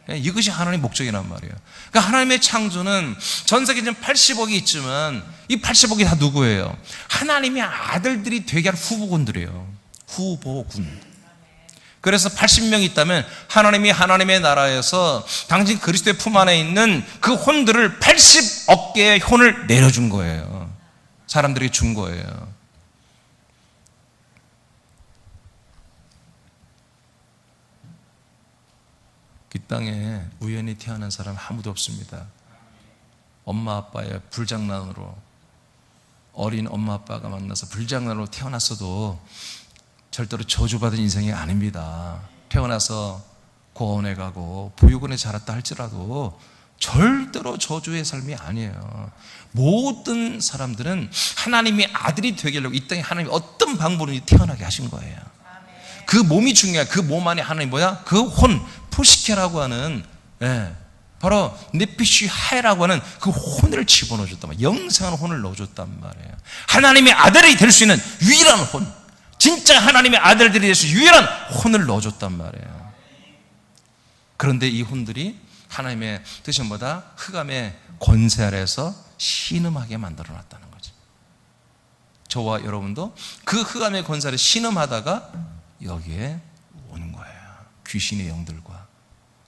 이것이 하나님의 목적이란 말이에요. 그러니까 하나님의 창조는 전 세계에 80억이 있지만 이 80억이 다 누구예요? 하나님의 아들들이 되게 할 후보군들이에요. 후보군. 그래서 80명이 있다면 하나님이 하나님의 나라에서 당신 그리스도의 품 안에 있는 그 혼들을 80억 개의 혼을 내려준 거예요. 사람들에게 준 거예요. 이 땅에 우연히 태어난 사람 아무도 없습니다. 엄마 아빠의 불장난으로 어린 엄마 아빠가 만나서 불장난으로 태어났어도 절대로 저주받은 인생이 아닙니다. 태어나서 고아원에 가고 보육원에 자랐다 할지라도 절대로 저주의 삶이 아니에요. 모든 사람들은 하나님의 아들이 되게 하려고 이 땅에 하나님이 어떤 방법으로 태어나게 하신 거예요. 그 몸이 중요해요. 그 몸 안에 하나님 뭐야? 그 혼, 포시케라고 하는 바로 네피쉬 하이라고 하는 그 혼을 집어넣어줬단 말이에요. 영생한 혼을 넣어줬단 말이에요. 하나님의 아들이 될 수 있는 유일한 혼, 진짜 하나님의 아들들이 될 수 있는 유일한 혼을 넣어줬단 말이에요. 그런데 이 혼들이 하나님의 뜻은 뭐다? 흑암의 권세 아래에서 신음하게 만들어놨다는 거죠. 저와 여러분도 그 흑암의 권세 아래 신음하다가 여기에 오는 거예요. 귀신의 영들과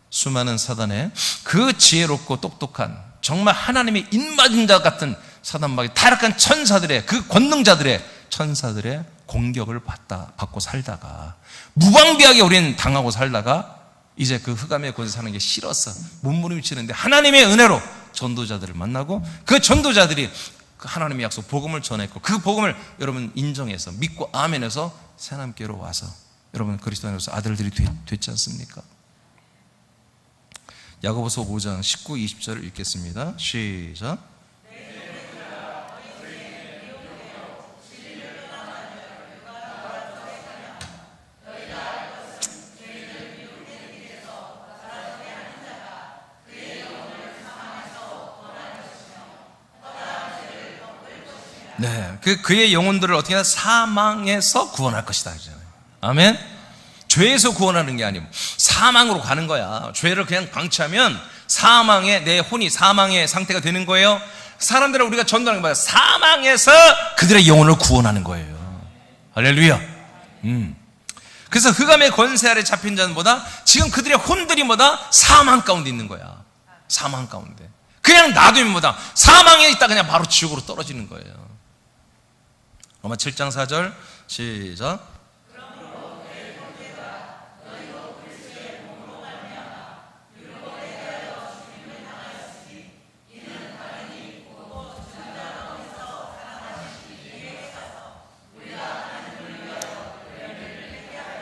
수많은 사단의 그 지혜롭고 똑똑한 정말 하나님의 입맞은 자 같은 사단마귀 타락한 천사들의 그 권능자들의 천사들의 공격을 받고 살다가 무방비하게 우리는 당하고 살다가 이제 그 흑암의 권세 사는 게 싫어서 몸부림치는데 하나님의 은혜로 전도자들을 만나고 그 전도자들이 그 하나님의 약속 복음을 전했고 그 복음을 여러분 인정해서 믿고 아멘해서 새남교로 와서 여러분 그리스도 안에서 아들들이 됐지 않습니까? 야고보서 5장 19, 20절을 읽겠습니다. 시작. 네, 그의 영혼들을 어떻게 하나 사망에서 구원할 것이다. 아멘. 죄에서 구원하는 게 아니고 사망으로 가는 거야. 죄를 그냥 방치하면 내 혼이 사망의 상태가 되는 거예요. 사람들을 우리가 전도하는 게 뭐야? 사망에서 그들의 영혼을 구원하는 거예요. 할렐루야. 그래서 흑암의 권세 아래 잡힌 자는 뭐다? 지금 그들의 혼들이 뭐다? 사망 가운데 있는 거야. 사망 가운데. 그냥 놔두면 뭐다? 사망에 있다 그냥 바로 지옥으로 떨어지는 거예요. 로마 7장 4절 시작.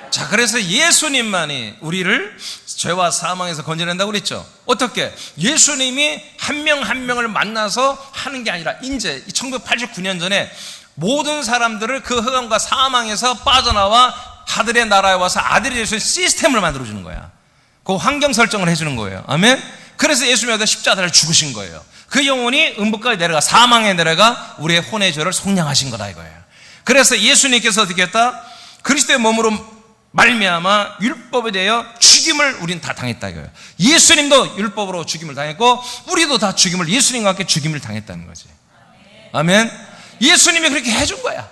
자, 그래서 예수님만이 우리를 죄와 사망에서 건져낸다고 그랬죠. 어떻게? 예수님이 한 명 한 명을 만나서 하는 게 아니라 이제 1989년 전에 모든 사람들을 그 흑암과 사망에서 빠져나와 하늘의 나라에 와서 아들이 되신 시스템을 만들어주는 거야. 그 환경 설정을 해주는 거예요. 아멘? 그래서 예수님이 십자가를 죽으신 거예요. 그 영혼이 음부까지 내려가 사망에 내려가 우리의 혼의 죄를 속량하신 거다 이거예요. 그래서 예수님께서 어떻게 했다? 그리스도의 몸으로 말미암아 율법에 대하여 죽임을 우린 다 당했다 이거예요. 예수님도 율법으로 죽임을 당했고 우리도 다 죽임을 예수님과 함께 죽임을 당했다는 거지. 아멘. 예수님이 그렇게 해준 거야.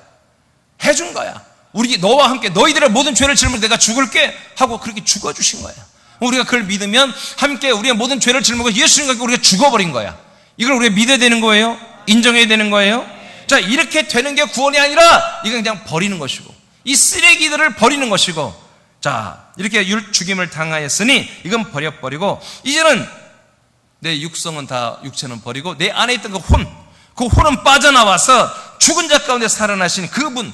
해준 거야. 우리 너와 함께 너희들의 모든 죄를 짊어지고 내가 죽을게 하고 그렇게 죽어주신 거야. 우리가 그걸 믿으면 함께 우리의 모든 죄를 짊어지고 예수님과 함께 우리가 죽어버린 거야. 이걸 우리가 믿어야 되는 거예요. 인정해야 되는 거예요. 자, 이렇게 되는 게 구원이 아니라 이건 그냥 버리는 것이고 이 쓰레기들을 버리는 것이고, 자, 이렇게 죽임을 당하였으니 이건 버려버리고 이제는 내 육성은 다 육체는 버리고 내 안에 있던 그 혼은 빠져나와서 죽은 자 가운데 살아나신 그분,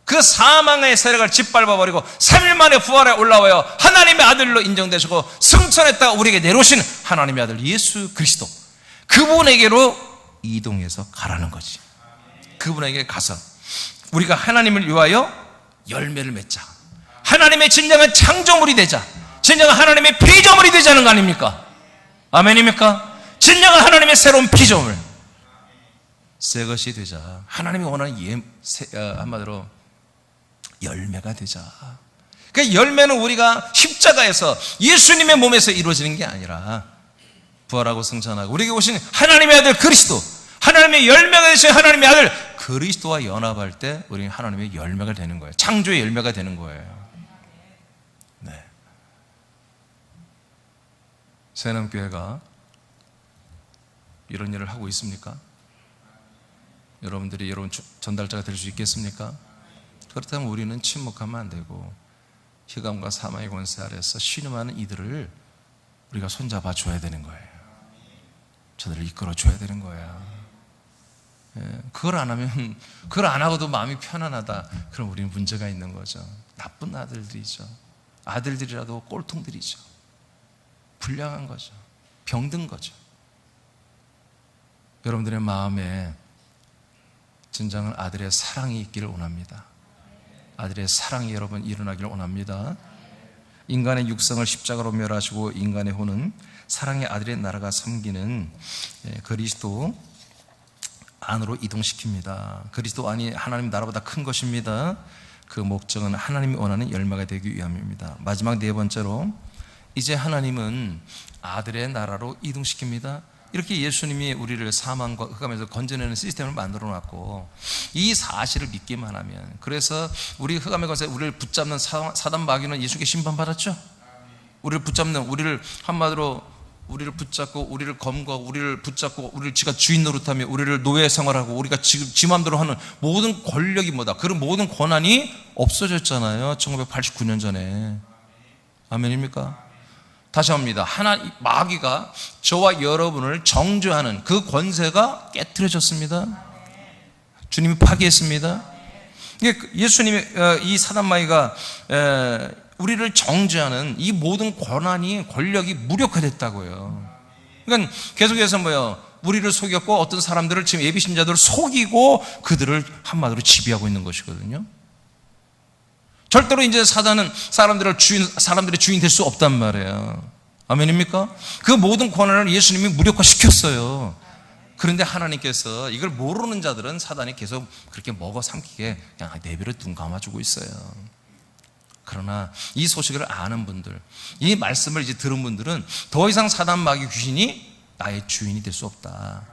그 사망의 세력을 짓밟아버리고 3일 만에 부활에 올라와요 하나님의 아들로 인정되시고 승천했다가 우리에게 내려오신 하나님의 아들 예수 그리스도, 그분에게로 이동해서 가라는 거지. 그분에게 가서 우리가 하나님을 위하여 열매를 맺자. 하나님의 진정한 창조물이 되자. 진정한 하나님의 피조물이 되자는 거 아닙니까? 아멘입니까? 진정한 하나님의 새로운 피조물, 새 것이 되자. 하나님이 원하는 한마디로 열매가 되자. 그 열매는 우리가 십자가에서 예수님의 몸에서 이루어지는 게 아니라 부활하고 승천하고 우리에게 오신 하나님의 아들 그리스도, 하나님의 열매가 되신 하나님의 아들 그리스도와 연합할 때 우리는 하나님의 열매가 되는 거예요. 창조의 열매가 되는 거예요. 네. 새남교회가 이런 일을 하고 있습니까? 여러분들이 여러분 전달자가 될 수 있겠습니까? 그렇다면 우리는 침묵하면 안 되고 흑암과 사망의 권세 아래서 신음하는 이들을 우리가 손잡아 줘야 되는 거예요. 저들을 이끌어 줘야 되는 거예요. 그걸 안 하면, 그걸 안 하고도 마음이 편안하다, 그럼 우리는 문제가 있는 거죠. 나쁜 아들들이죠. 아들들이라도 꼴통들이죠. 불량한 거죠. 병든 거죠. 여러분들의 마음에 진정한 아들의 사랑이 있기를 원합니다. 아들의 사랑이 여러분 일어나기를 원합니다. 인간의 육성을 십자가로 멸하시고 인간의 혼은 사랑의 아들의 나라가 섬기는 그리스도 안으로 이동시킵니다. 그리스도 안이 하나님 나라보다 큰 것입니다. 그 목적은 하나님이 원하는 열매가 되기 위함입니다. 마지막 네 번째로, 이제 하나님은 아들의 나라로 이동시킵니다. 이렇게 예수님이 우리를 사망과 흑암에서 건져내는 시스템을 만들어 놨고 이 사실을 믿기만 하면, 그래서 우리 흑암의 것에 우리를 붙잡는 사단 마귀는 예수께 심판받았죠. 우리를 붙잡는, 우리를 한마디로 우리를 붙잡고 우리를 검거하고 우리를 붙잡고 우리를 지가 주인 노릇하며 우리를 노예 생활하고 우리가 지금 지 마음대로 하는 모든 권력이 뭐다, 그런 모든 권한이 없어졌잖아요. 1989년 전에. 아멘입니까? 다시 합니다. 마귀가 저와 여러분을 정죄하는 그 권세가 깨트려졌습니다. 주님이 파괴했습니다. 예수님이 이 사단 마귀가 우리를 정죄하는 이 모든 권력이 무력화됐다고요. 그러니까 계속해서 우리를 속였고 어떤 사람들을 지금 예비신자들을 속이고 그들을 한마디로 지배하고 있는 것이거든요. 절대로 이제 사단은 사람들의 주인 될 수 없단 말이에요. 아멘입니까? 그 모든 권한을 예수님이 무력화시켰어요. 그런데 하나님께서 이걸 모르는 자들은 사단이 계속 그렇게 먹어 삼키게 그냥 내버려 눈 감아주고 있어요. 그러나 이 소식을 아는 분들, 이 말씀을 이제 들은 분들은 더 이상 사단 마귀 귀신이 나의 주인이 될 수 없다.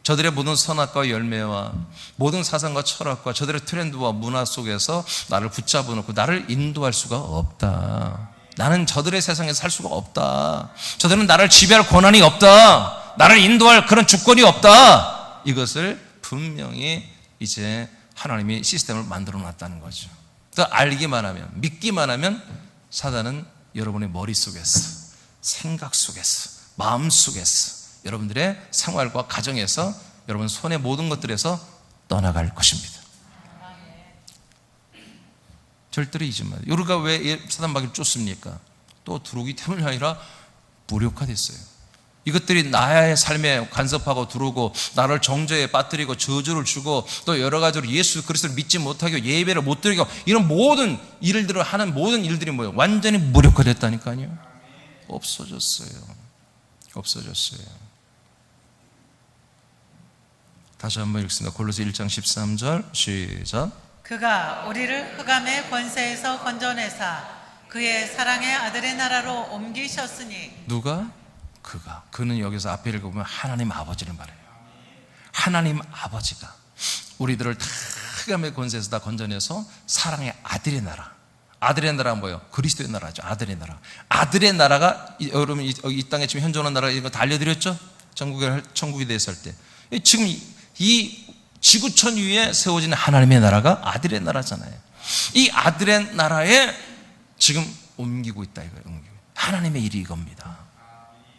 저들의 모든 선악과 열매와 모든 사상과 철학과 저들의 트렌드와 문화 속에서 나를 붙잡아 놓고 나를 인도할 수가 없다. 나는 저들의 세상에 살 수가 없다. 저들은 나를 지배할 권한이 없다. 나를 인도할 그런 주권이 없다. 이것을 분명히 이제 하나님이 시스템을 만들어 놨다는 거죠. 알기만 하면, 믿기만 하면 사단은 여러분의 머릿속에서, 생각 속에서, 마음 속에서, 여러분들의 생활과 가정에서, 여러분 손의 모든 것들에서 떠나갈 것입니다. 절대로 잊지 마세요. 우리가 왜 사단 마귀를 쫓습니까? 또 들어오기 때문이 아니라 무력화됐어요. 이것들이 나의 삶에 간섭하고 들어오고 나를 정죄에 빠뜨리고 저주를 주고 또 여러 가지로 예수 그리스도를 믿지 못하게 예배를 못 드리고 이런 모든 일들을 하는 모든 일들이 뭐예요? 완전히 무력화됐다니까요. 없어졌어요. 다시 한번 읽습니다. 골로새 1장 13절 시작. 그가 우리를 흑암의 권세에서 건져내사 그의 사랑의 아들의 나라로 옮기셨으니. 누가? 그는 여기서 앞에 읽어보면 하나님 아버지를 말해요. 하나님 아버지가 우리들을 다 흑암의 권세에서 다 건져내서 사랑의 아들의 나라. 아들의 나라가 뭐예요? 그리스도의 나라죠. 아들의 나라. 아들의 나라가 여러분 이 땅에 지금 현존하는 나라 이거 다 알려드렸죠? 천국이 됐을 때 지금 이 지구촌 위에 세워진 하나님의 나라가 아들의 나라잖아요. 이 아들의 나라에 지금 옮기고 있다 이거예요. 하나님의 일이 이겁니다.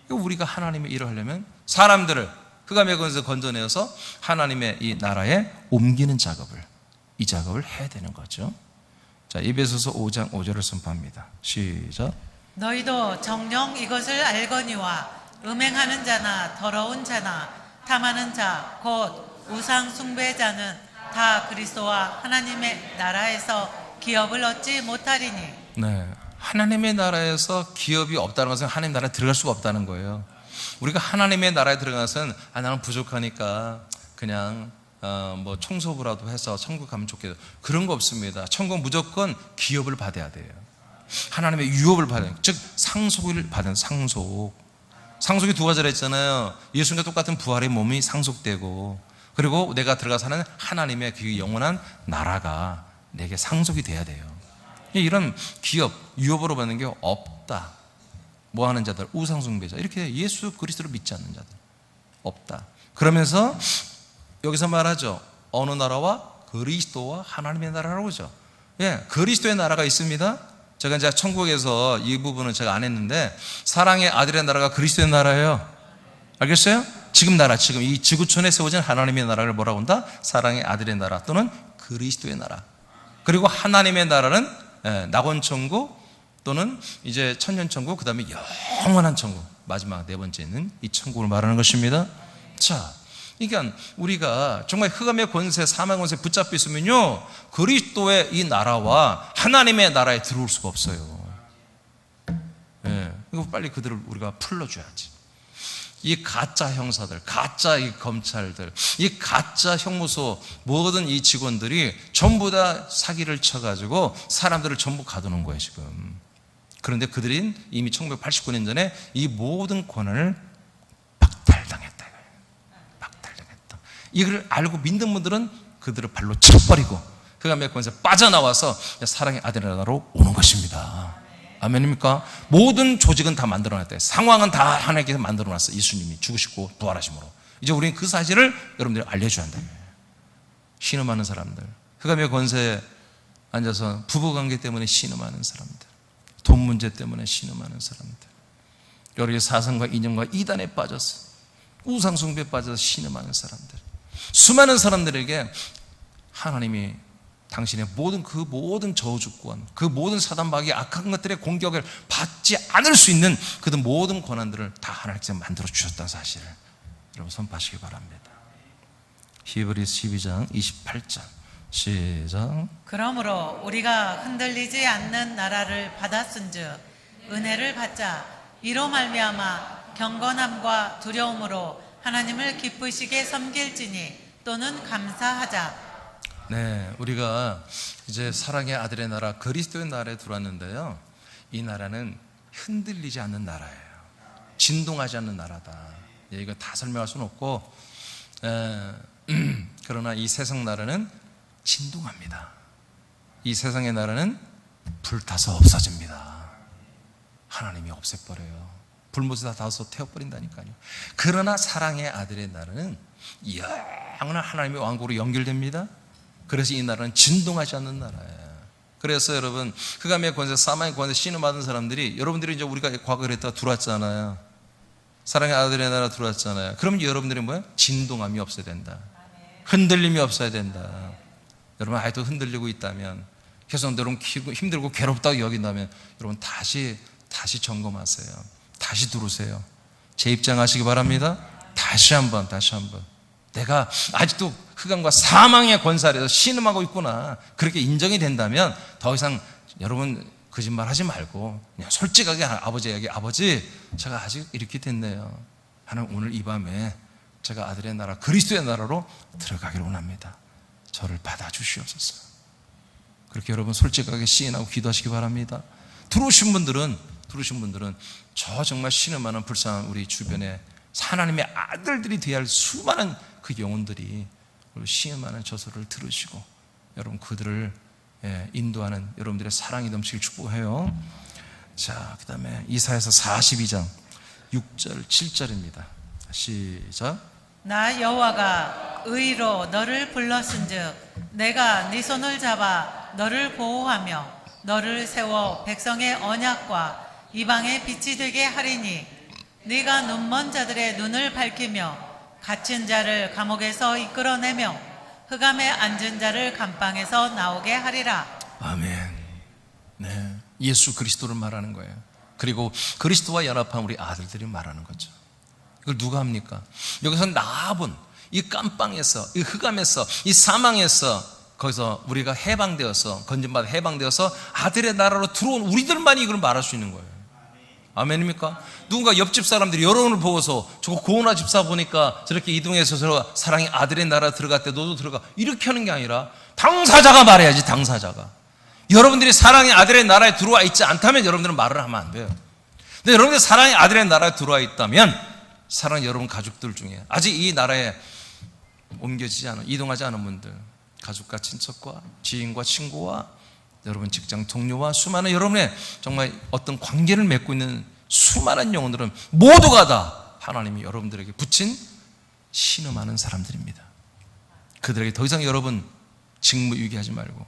우리가 하나님의 일을 하려면 사람들을 흑암의 권세에서 건져내어서 하나님의 이 나라에 옮기는 이 작업을 해야 되는 거죠. 자, 에베소서 5장 5절을 선포합니다. 시작. 너희도 정녕 이것을 알거니와 음행하는 자나 더러운 자나 탐하는 자 곧 우상 숭배자는 다 그리스도와 하나님의 나라에서 기업을 얻지 못하리니. 네, 하나님의 나라에서 기업이 없다는 것은 하나님 나라에 들어갈 수가 없다는 거예요. 우리가 하나님의 나라에 들어가서는 나는 부족하니까 그냥 뭐 청소부라도 해서 천국 가면 좋겠다, 그런 거 없습니다. 천국 무조건 기업을 받아야 돼요. 하나님의 유업을 받아야 돼요. 즉 상속을 받은 상속이 두 가지라 했잖아요. 예수님과 똑같은 부활의 몸이 상속되고, 그리고 내가 들어가서 하는 하나님의 그 영원한 나라가 내게 상속이 돼야 돼요. 이런 기업, 유업으로 받는 게 없다. 뭐 하는 자들, 우상숭배자, 이렇게 예수 그리스도를 믿지 않는 자들 없다. 그러면서 여기서 말하죠. 어느 나라와? 그리스도와 하나님의 나라라고 하죠. 예, 그리스도의 나라가 있습니다. 제가 이제 천국에서 이 부분은 제가 안 했는데, 사랑의 아들의 나라가 그리스도의 나라예요. 알겠어요? 지금 이 지구촌에 세워진 하나님의 나라를 뭐라고 한다? 사랑의 아들의 나라 또는 그리스도의 나라. 그리고 하나님의 나라는 낙원천국 또는 이제 천년천국, 그 다음에 영원한 천국, 마지막 네 번째는 이 천국을 말하는 것입니다. 자, 그러니까 우리가 정말 흑암의 권세, 사망의 권세 붙잡혀 있으면요, 그리스도의 이 나라와 하나님의 나라에 들어올 수가 없어요. 이거 빨리 그들을 우리가 풀러줘야지. 이 가짜 형사들, 가짜 이 검찰들, 이 가짜 형무소 모든 이 직원들이 전부 다 사기를 쳐가지고 사람들을 전부 가두는 거예요 지금. 그런데 그들은 이미 1989년 전에 이 모든 권한을 박탈당했다. 이걸 알고 믿는 분들은 그들을 발로 쳐버리고 흑암의 권세 빠져나와서 사랑의 아들의 나라로 오는 것입니다. 아멘입니까? 모든 조직은 다 만들어놨대요. 상황은 다 하나님께서 만들어놨어요. 예수님이 죽으시고 부활하심으로. 이제 우리는 그 사실을 여러분들이 알려줘야 한다는 거예요. 신음하는 사람들, 흑암의 권세에 앉아서 부부관계 때문에 신음하는 사람들, 돈 문제 때문에 신음하는 사람들, 여러 가지 사상과 이념과 이단에 빠져서 우상숭배에 빠져서 신음하는 사람들, 수많은 사람들에게 하나님이 당신의 그 모든 저주권, 그 모든 사단마귀의 악한 것들의 공격을 받지 않을 수 있는 그 모든 권한들을 다 하나님께서 만들어 주셨다는 사실을 여러분 선포하시기 바랍니다. 히브리서 12장 28절 시작. 그러므로 우리가 흔들리지 않는 나라를 받았은즉 은혜를 받자. 이로 말미암아 경건함과 두려움으로 하나님을 기쁘시게 섬길지니 또는 감사하자. 네, 우리가 이제 사랑의 아들의 나라, 그리스도의 나라에 들어왔는데요, 이 나라는 흔들리지 않는 나라예요. 진동하지 않는 나라다. 이거 다 설명할 수는 없고, 그러나 이 세상 나라는 진동합니다. 이 세상의 나라는 불타서 없어집니다. 하나님이 없애버려요. 불못에 다 닿아서 태워버린다니까요. 그러나 사랑의 아들의 나라는 영원한 하나님의 왕국으로 연결됩니다. 그래서 이 나라는 진동하지 않는 나라예요. 그래서 여러분, 흑암의 권세, 사망의 권세 신음하던 사람들이, 여러분들이 이제 우리가 과거에 그랬다가 들어왔잖아요. 사랑의 아들의 나라 들어왔잖아요. 그럼 여러분들이 뭐예요? 진동함이 없어야 된다. 흔들림이 없어야 된다. 여러분 아직도 흔들리고 있다면 계속 여러분 힘들고 괴롭다고 여긴다면 여러분 다시 점검하세요. 다시 들으세요. 재입장하시기 바랍니다. 다시 한번 내가 아직도 흑암과 사망의 권세 아래서 신음하고 있구나, 그렇게 인정이 된다면 더 이상 여러분 거짓말하지 말고 그냥 솔직하게 아버지에게, 아버지 제가 아직 이렇게 됐네요. 하나님 오늘 이 밤에 제가 아들의 나라 그리스도의 나라로 들어가기를 원합니다. 저를 받아주시옵소서. 그렇게 여러분 솔직하게 시인하고 기도하시기 바랍니다. 들어오신 분들은 저 정말 신음하는 불쌍한 우리 주변에 하나님의 아들들이 되어야 할 수많은 그 영혼들이 시음하는 저소를 들으시고 여러분 그들을 인도하는 여러분들의 사랑이 넘치길 축복해요. 자, 그 다음에 이사야서 42장 6절 7절입니다 시작. 나 여호와가 의로 너를 불렀은즉 내가 네 손을 잡아 너를 보호하며 너를 세워 백성의 언약과 이방의 빛이 되게 하리니 네가 눈먼 자들의 눈을 밝히며 갇힌 자를 감옥에서 이끌어내며 흑암에 앉은 자를 감방에서 나오게 하리라. 아멘. 네, 예수 그리스도를 말하는 거예요. 그리고 그리스도와 연합한 우리 아들들이 말하는 거죠. 이걸 누가 합니까? 여기서 나아본 이 깜빵에서, 이 흑암에서, 이 사망에서, 거기서 우리가 해방되어서, 건진받아 해방되어서 아들의 나라로 들어온 우리들만이 이걸 말할 수 있는 거예요. 아멘입니까? 누군가 옆집 사람들이 여러분을 보고서 저거 고은아 집사 보니까 저렇게 이동해서 저 사랑이 아들의 나라 들어갔대, 너도 들어가, 이렇게 하는 게 아니라 당사자가 말해야지. 당사자가. 여러분들이 사랑의 아들의 나라에 들어와 있지 않다면 여러분들은 말을 하면 안 돼요. 근데 여러분들이 사랑의 아들의 나라에 들어와 있다면 사랑하는 여러분 가족들 중에 아직 이 나라에 옮겨지지 않은, 이동하지 않은 분들, 가족과 친척과 지인과 친구와 여러분 직장 동료와 수많은 여러분의 정말 어떤 관계를 맺고 있는 수많은 영혼들은 모두가 다 하나님이 여러분들에게 붙인 신음하는 사람들입니다. 그들에게 더 이상 여러분 직무유기하지 말고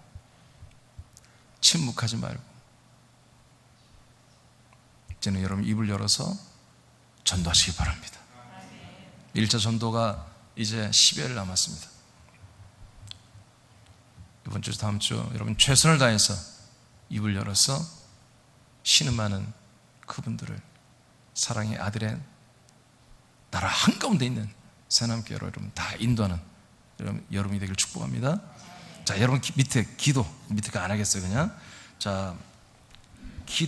침묵하지 말고 이제는 여러분 입을 열어서 전도하시기 바랍니다. 1차 전도가 이제 10여일 남았습니다. 이번 주 다음 주 여러분 최선을 다해서 입을 열어서 신음하는 그분들을 사랑의 아들의 나라 한가운데 있는 새남교회로 여러분 다 인도하는 여러분이 되길 축복합니다. 자, 여러분 밑에 기도 밑에 안 하겠어요. 그냥 자